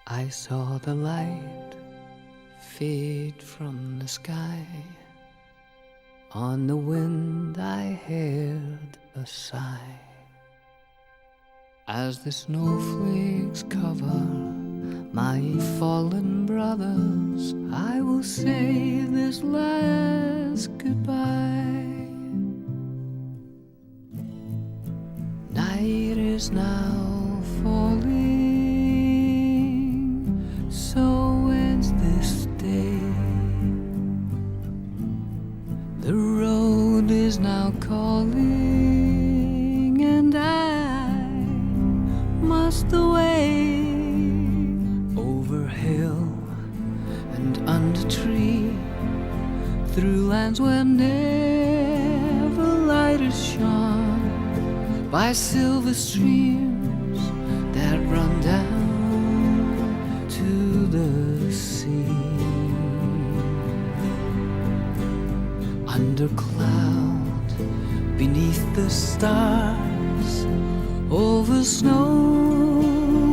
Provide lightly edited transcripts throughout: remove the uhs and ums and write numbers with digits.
I saw the light fade from the sky. On the wind I heard a sigh. As the snowflakes cover my fallen brothers, I will say this last goodbye. Night is now falling, so ends this day. The road is now calling, and I must away over hill and under tree, through lands where never light is shone, by silver streams that run down to the sea. Under cloud, beneath the stars, over snow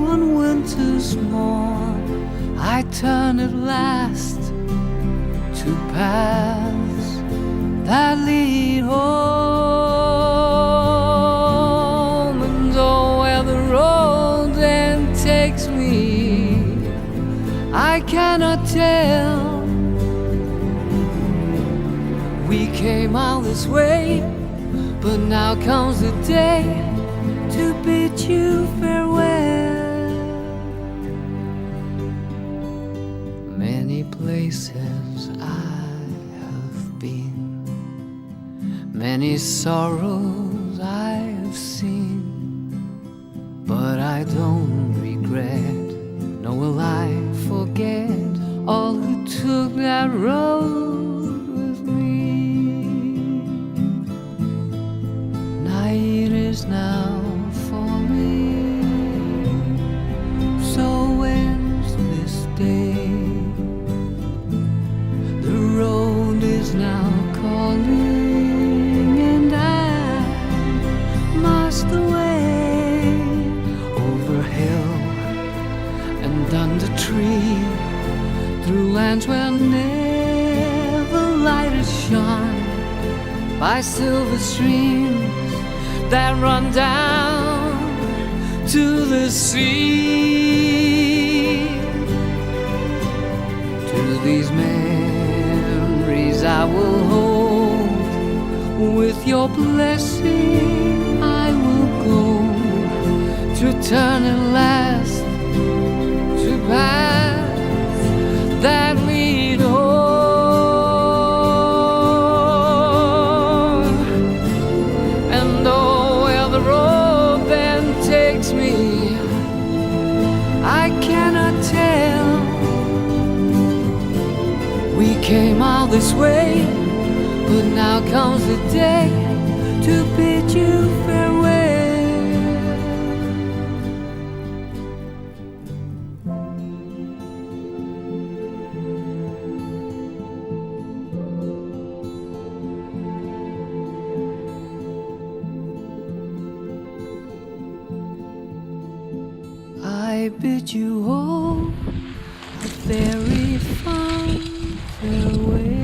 on winter's morn, I turn at last to paths that lead home. And oh, where the road then takes me, I cannot tell. We came all this way, but now comes the day to bid you farewell. Many places I have been, many sorrows I have seen, but I don't regret, nor will I forget all who took that road with me. Night is now falling, so ends this day. The road is now calling, and I must away over hill and under tree, through lands where never light has shone, by silver streams that run down to the sea. To these memories I will hold, with your blessing I will go, to turn at last to paths that lead home. And oh, where the road then takes me, I cannot tell. We came all this way, but now comes the day to bid you farewell. I bid you all a very fond farewell.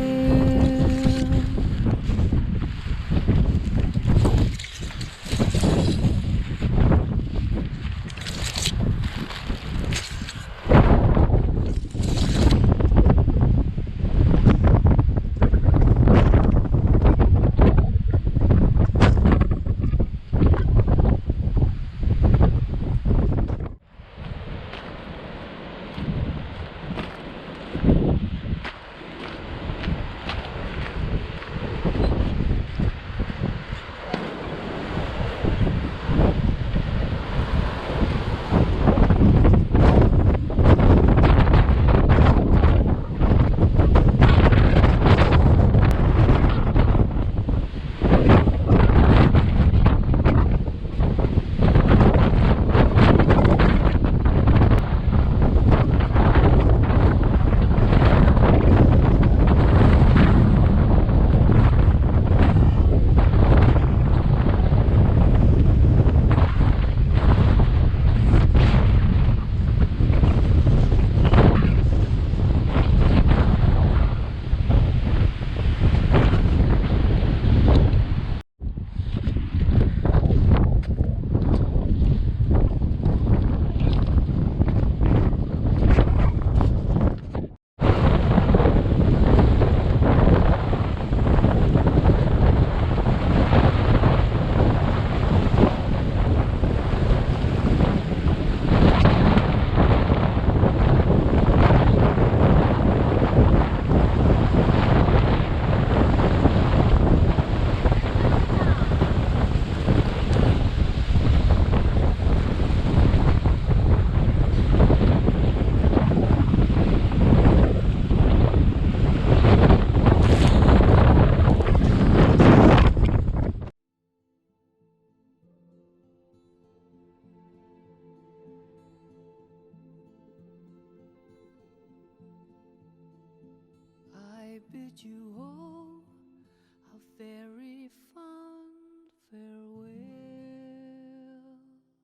you